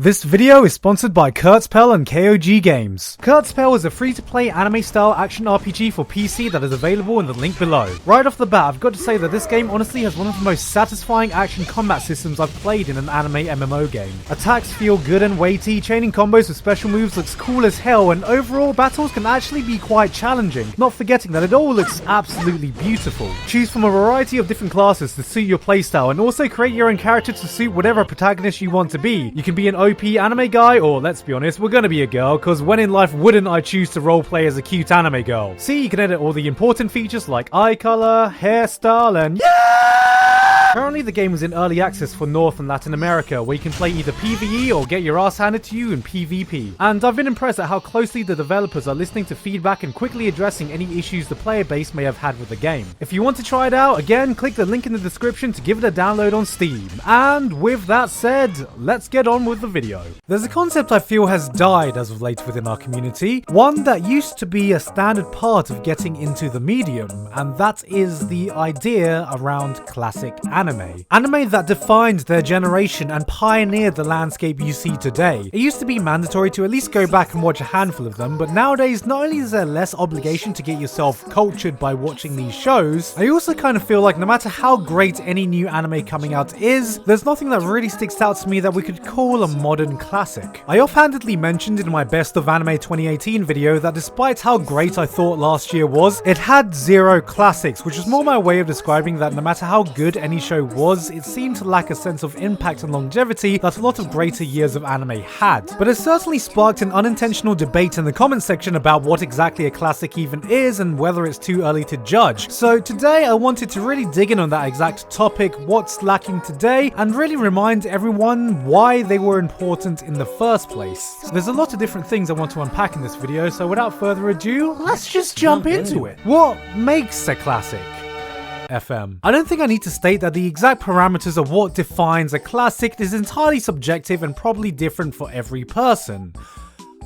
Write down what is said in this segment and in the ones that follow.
This video is sponsored by Kurtzpel and KOG Games. Kurtzpel is a free-to-play anime-style action RPG for PC that is available in the link below. Right off the bat, I've got to say that this game honestly has one of the most satisfying action combat systems I've played in an anime MMO game. Attacks feel good and weighty, chaining combos with special moves looks cool as hell, and overall battles can actually be quite challenging, not forgetting that it all looks absolutely beautiful. Choose from a variety of different classes to suit your playstyle, and also create your own character to suit whatever protagonist you want to be. You can be an OP anime guy, or let's be honest, we're gonna be a girl, cause when in life wouldn't I choose to roleplay as a cute anime girl? See, you can edit all the important features like eye color, hairstyle, and Currently the game is in early access for North and Latin America, where you can play either PvE or get your ass handed to you in PvP. And I've been impressed at how closely the developers are listening to feedback and quickly addressing any issues the player base may have had with the game. If you want to try it out, again, click the link in the description to give it a download on Steam. And with that said, let's get on with the video. There's a concept I feel has died as of late within our community, one that used to be a standard part of getting into the medium, and that is the idea around classic anime. Anime that defined their generation and pioneered the landscape you see today. It used to be mandatory to at least go back and watch a handful of them, but nowadays not only is there less obligation to get yourself cultured by watching these shows, I also kind of feel like no matter how great any new anime coming out is, there's nothing that really sticks out to me that we could call a modern classic. I offhandedly mentioned in my Best of Anime 2018 video that despite how great I thought last year was, it had zero classics, which is more my way of describing that no matter how good any show was, it seemed to lack a sense of impact and longevity that a lot of greater years of anime had. But it certainly sparked an unintentional debate in the comment section about what exactly a classic even is and whether it's too early to judge. So today I wanted to really dig in on that exact topic, what's lacking today, and really remind everyone why they were important in the first place. So there's a lot of different things I want to unpack in this video, so without further ado, let's just jump into it. What makes a classic? FM. I don't think I need to state that the exact parameters of what defines a classic is entirely subjective and probably different for every person.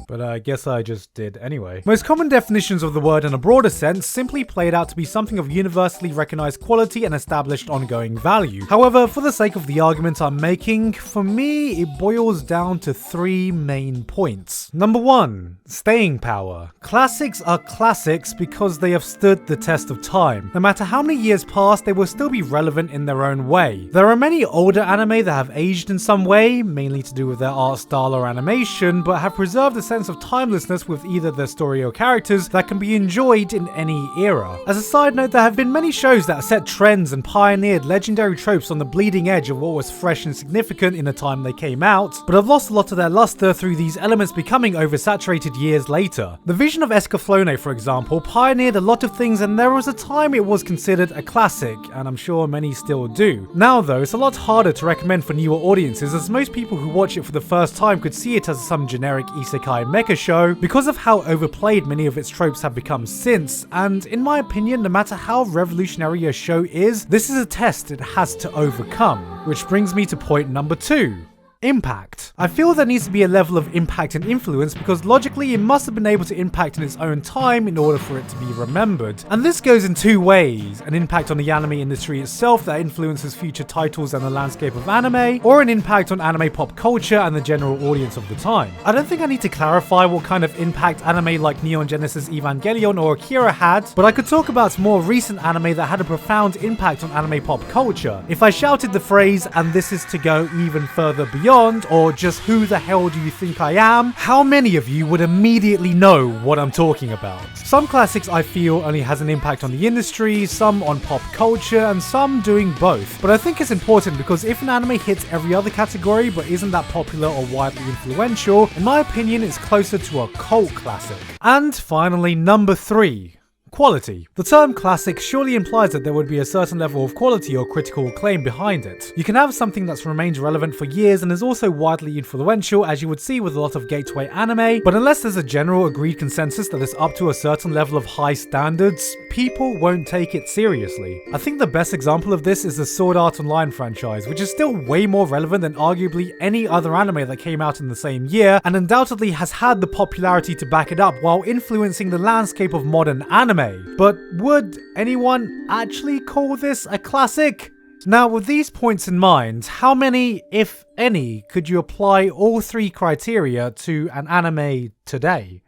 But I guess I just did anyway. Most common definitions of the word in a broader sense simply play it out to be something of universally recognized quality and established ongoing value. However, for the sake of the argument I'm making, for me, it boils down to three main points. Number one, staying power. Classics are classics because they have stood the test of time. No matter how many years pass, they will still be relevant in their own way. There are many older anime that have aged in some way, mainly to do with their art style or animation, but have preserved a sense of timelessness with either their story or characters that can be enjoyed in any era. As a side note, there have been many shows that set trends and pioneered legendary tropes on the bleeding edge of what was fresh and significant in the time they came out, but have lost a lot of their luster through these elements becoming oversaturated years later. The Vision of Escaflowne, for example, pioneered a lot of things, and there was a time it was considered a classic, and I'm sure many still do. Now though, it's a lot harder to recommend for newer audiences, as most people who watch it for the first time could see it as some generic isekai mecha show because of how overplayed many of its tropes have become since, and in my opinion, no matter how revolutionary a show is, this is a test it has to overcome. Which brings me to point number two. Impact. I feel there needs to be a level of impact and influence because logically it must have been able to impact in its own time in order for it to be remembered. And this goes in two ways: an impact on the anime industry itself that influences future titles and the landscape of anime, or an impact on anime pop culture and the general audience of the time. I don't think I need to clarify what kind of impact anime like Neon Genesis Evangelion or Akira had, but I could talk about more recent anime that had a profound impact on anime pop culture. If I shouted the phrase, "and this is to go even further beyond," or just "who the hell do you think I am?" how many of you would immediately know what I'm talking about? Some classics I feel only has an impact on the industry, some on pop culture, and some doing both. But I think it's important because if an anime hits every other category but isn't that popular or widely influential, in my opinion it's closer to a cult classic. And finally, number three. Quality. The term classic surely implies that there would be a certain level of quality or critical acclaim behind it. You can have something that's remained relevant for years and is also widely influential, as you would see with a lot of gateway anime, but unless there's a general agreed consensus that is up to a certain level of high standards, people won't take it seriously. I think the best example of this is the Sword Art Online franchise, which is still way more relevant than arguably any other anime that came out in the same year, and undoubtedly has had the popularity to back it up while influencing the landscape of modern anime. But would anyone actually call this a classic? Now, with these points in mind, how many, if any, could you apply all three criteria to an anime today?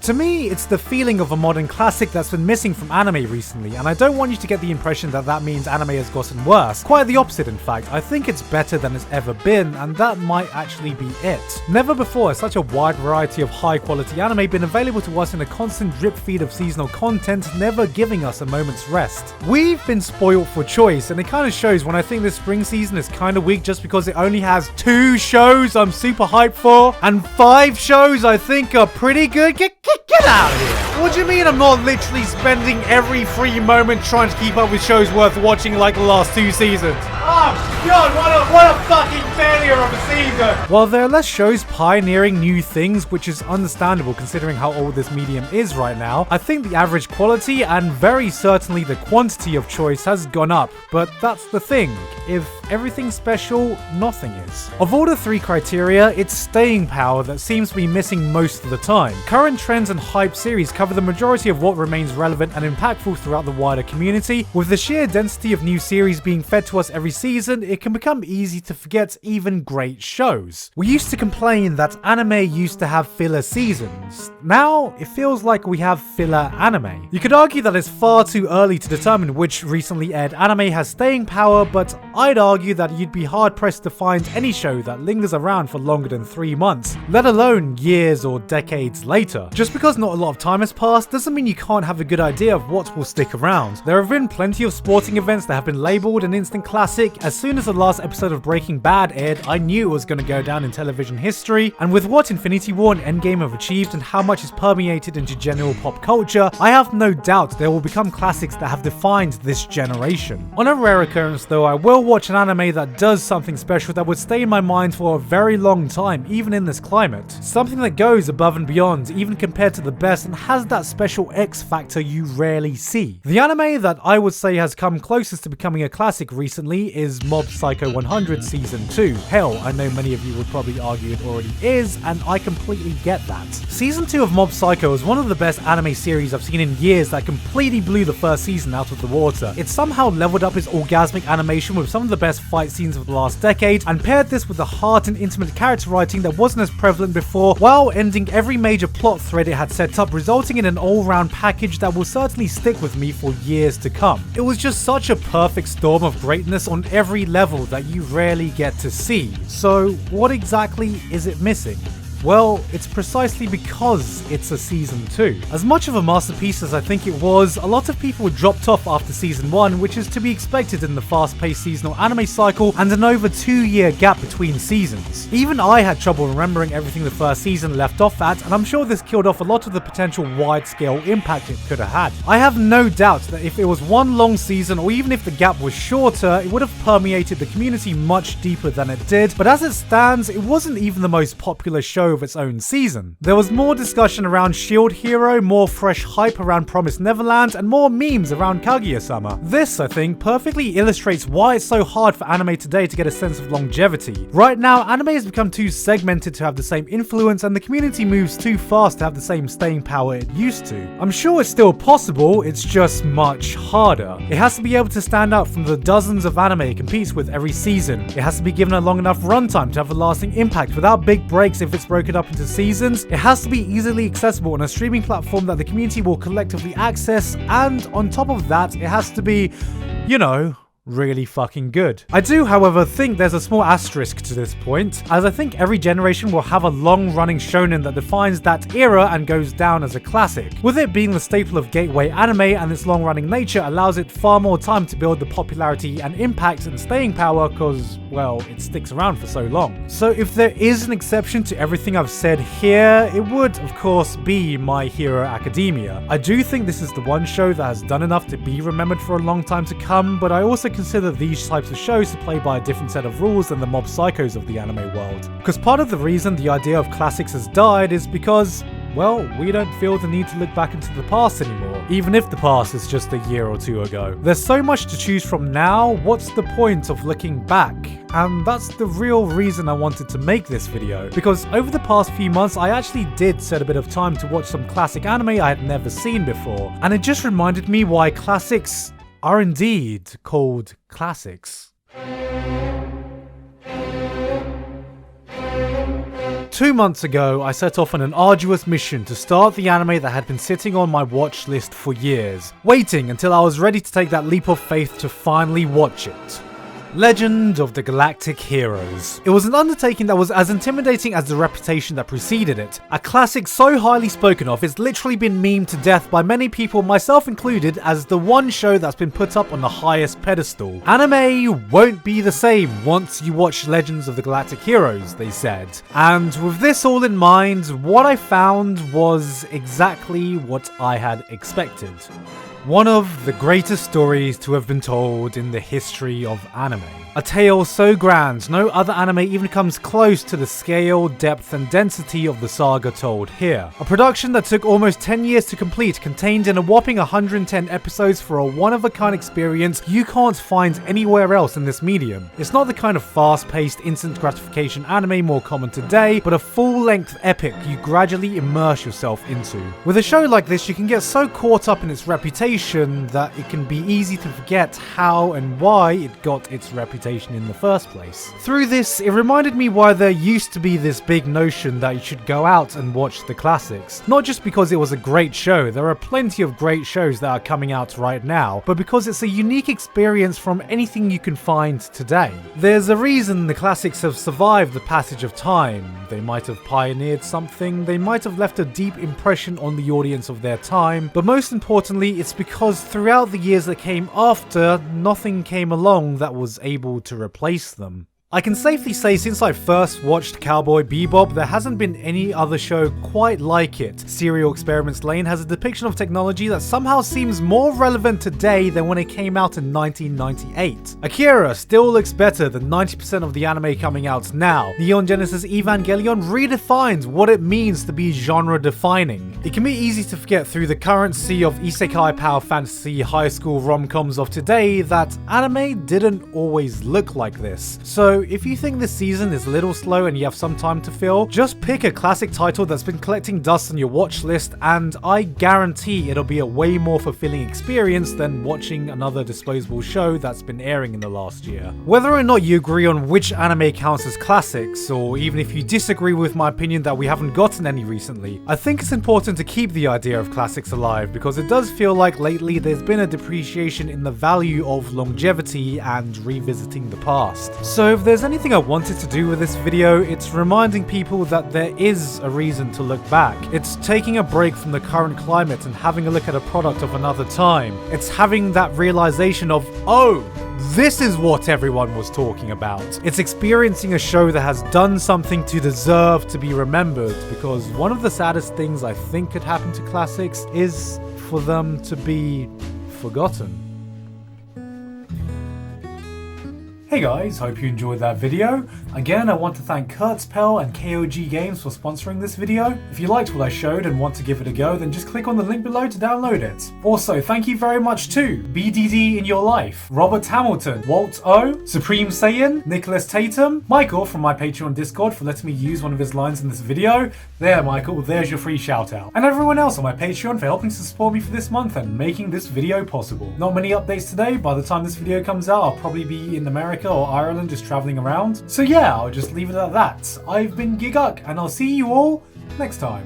To me, it's the feeling of a modern classic that's been missing from anime recently, and I don't want you to get the impression that that means anime has gotten worse. Quite the opposite, in fact. I think it's better than it's ever been, and that might actually be it. Never before has such a wide variety of high-quality anime been available to us in a constant drip feed of seasonal content, never giving us a moment's rest. We've been spoiled for choice, and it kind of shows when I think this spring season is kind of weak just because it only has 2 shows I'm super hyped for, and 5 shows I think are pretty good. Get out of here! What do you mean I'm not literally spending every free moment trying to keep up with shows worth watching like the last 2 seasons? Oh god, what a fucking failure of a season! While there are less shows pioneering new things, which is understandable considering how old this medium is right now, I think the average quality and very certainly the quantity of choice has gone up. But that's the thing. If everything's special, nothing is. Of all the 3 criteria, it's staying power that seems to be missing most of the time. Current trends and hype series cover the majority of what remains relevant and impactful throughout the wider community. With the sheer density of new series being fed to us every season, it can become easy to forget even great shows. We used to complain that anime used to have filler seasons. Now, it feels like we have filler anime. You could argue that it's far too early to determine which recently aired anime has staying power, but I'd argue that you'd be hard-pressed to find any show that lingers around for longer than 3 months, let alone years or decades later. Just because not a lot of time has passed doesn't mean you can't have a good idea of what will stick around. There have been plenty of sporting events that have been labelled an instant classic. As soon as the last episode of Breaking Bad aired, I knew it was going to go down in television history, and with what Infinity War and Endgame have achieved and how much is permeated into general pop culture, I have no doubt they will become classics that have defined this generation. On a rare occurrence though, I will watch an anime that does something special that would stay in my mind for a very long time, even in this climate. Something that goes above and beyond, even compared to the best, and has that special X factor you rarely see. The anime that I would say has come closest to becoming a classic recently is Mob Psycho 100 Season 2. Hell, I know many of you would probably argue it already is, and I completely get that. Season 2 of Mob Psycho is one of the best anime series I've seen in years that completely blew the first season out of the water. It somehow leveled up its orgasmic animation with some of the best fight scenes of the last decade, and paired this with the heart and intimate character writing that wasn't as prevalent before, while ending every major plot thread it had set up, resulting in an all-round package that will certainly stick with me for years to come. It was just such a perfect storm of greatness on every level that you rarely get to see. So what exactly is it missing? Well, it's precisely because it's a season 2. As much of a masterpiece as I think it was, a lot of people dropped off after season 1, which is to be expected in the fast-paced seasonal anime cycle and an over 2-year gap between seasons. Even I had trouble remembering everything the first season left off at, and I'm sure this killed off a lot of the potential wide-scale impact it could have had. I have no doubt that if it was one long season, or even if the gap was shorter, it would have permeated the community much deeper than it did, but as it stands, it wasn't even the most popular show of its own season. There was more discussion around Shield Hero, more fresh hype around Promised Neverland, and more memes around Kaguya-sama. This, I think, perfectly illustrates why it's so hard for anime today to get a sense of longevity. Right now, anime has become too segmented to have the same influence, and the community moves too fast to have the same staying power it used to. I'm sure it's still possible, it's just much harder. It has to be able to stand out from the dozens of anime it competes with every season. It has to be given a long enough runtime to have a lasting impact without big breaks if it's broken up into seasons. It has to be easily accessible on a streaming platform that the community will collectively access, and on top of that, it has to be, you know, really fucking good. I do, however, think there's a small asterisk to this point, as I think every generation will have a long-running shonen that defines that era and goes down as a classic. With it being the staple of gateway anime and its long-running nature allows it far more time to build the popularity and impact and staying power because, well, it sticks around for so long. So if there is an exception to everything I've said here, it would, of course, be My Hero Academia. I do think this is the one show that has done enough to be remembered for a long time to come, but I also consider these types of shows to play by a different set of rules than the Mob Psychos of the anime world. Because part of the reason the idea of classics has died is because, well, we don't feel the need to look back into the past anymore, even if the past is just a year or two ago. There's so much to choose from now, what's the point of looking back? And that's the real reason I wanted to make this video, because over the past few months I actually did set a bit of time to watch some classic anime I had never seen before, and it just reminded me why classics are indeed called classics. 2 months ago, I set off on an arduous mission to start the anime that had been sitting on my watch list for years, waiting until I was ready to take that leap of faith to finally watch it. Legend of the Galactic Heroes. It was an undertaking that was as intimidating as the reputation that preceded it. A classic so highly spoken of, it's literally been memed to death by many people, myself included, as the one show that's been put up on the highest pedestal. Anime won't be the same once you watch Legends of the Galactic Heroes, they said. And with this all in mind, what I found was exactly what I had expected. One of the greatest stories to have been told in the history of anime. A tale so grand, no other anime even comes close to the scale, depth and density of the saga told here. A production that took almost 10 years to complete, contained in a whopping 110 episodes for a one-of-a-kind experience you can't find anywhere else in this medium. It's not the kind of fast-paced, instant gratification anime more common today, but a full-length epic you gradually immerse yourself into. With a show like this, you can get so caught up in its reputation that it can be easy to forget how and why it got its reputation in the first place. Through this, it reminded me why there used to be this big notion that you should go out and watch the classics. Not just because it was a great show, there are plenty of great shows that are coming out right now, but because it's a unique experience from anything you can find today. There's a reason the classics have survived the passage of time. They might have pioneered something, they might have left a deep impression on the audience of their time, but most importantly, it's because throughout the years that came after, nothing came along that was able to replace them. I can safely say since I first watched Cowboy Bebop, there hasn't been any other show quite like it. Serial Experiments Lain has a depiction of technology that somehow seems more relevant today than when it came out in 1998. Akira still looks better than 90% of the anime coming out now. Neon Genesis Evangelion redefines what it means to be genre defining. It can be easy to forget through the current sea of isekai power fantasy high school rom-coms of today that anime didn't always look like this. So if you think this season is a little slow and you have some time to fill, just pick a classic title that's been collecting dust on your watch list and I guarantee it'll be a way more fulfilling experience than watching another disposable show that's been airing in the last year. Whether or not you agree on which anime counts as classics, or even if you disagree with my opinion that we haven't gotten any recently, I think it's important to keep the idea of classics alive because it does feel like lately there's been a depreciation in the value of longevity and revisiting the past. So if there's anything I wanted to do with this video, it's reminding people that there is a reason to look back. It's taking a break from the current climate and having a look at a product of another time. It's having that realization of, oh, this is what everyone was talking about. It's experiencing a show that has done something to deserve to be remembered, because one of the saddest things I think could happen to classics is for them to be forgotten. Hey guys, hope you enjoyed that video. Again, I want to thank Kurtzpel and KOG Games for sponsoring this video. If you liked what I showed and want to give it a go, then just click on the link below to download it. Also, thank you very much to BDD in Your Life, Robert Hamilton, Walt O, Supreme Saiyan, Nicholas Tatum, Michael from my Patreon Discord for letting me use one of his lines in this video. There, Michael, there's your free shout out. And everyone else on my Patreon for helping to support me for this month and making this video possible. Not many updates today. By the time this video comes out, I'll probably be in America or Ireland just traveling around. So yeah, I'll just leave it at that. I've been Gigguk and I'll see you all next time.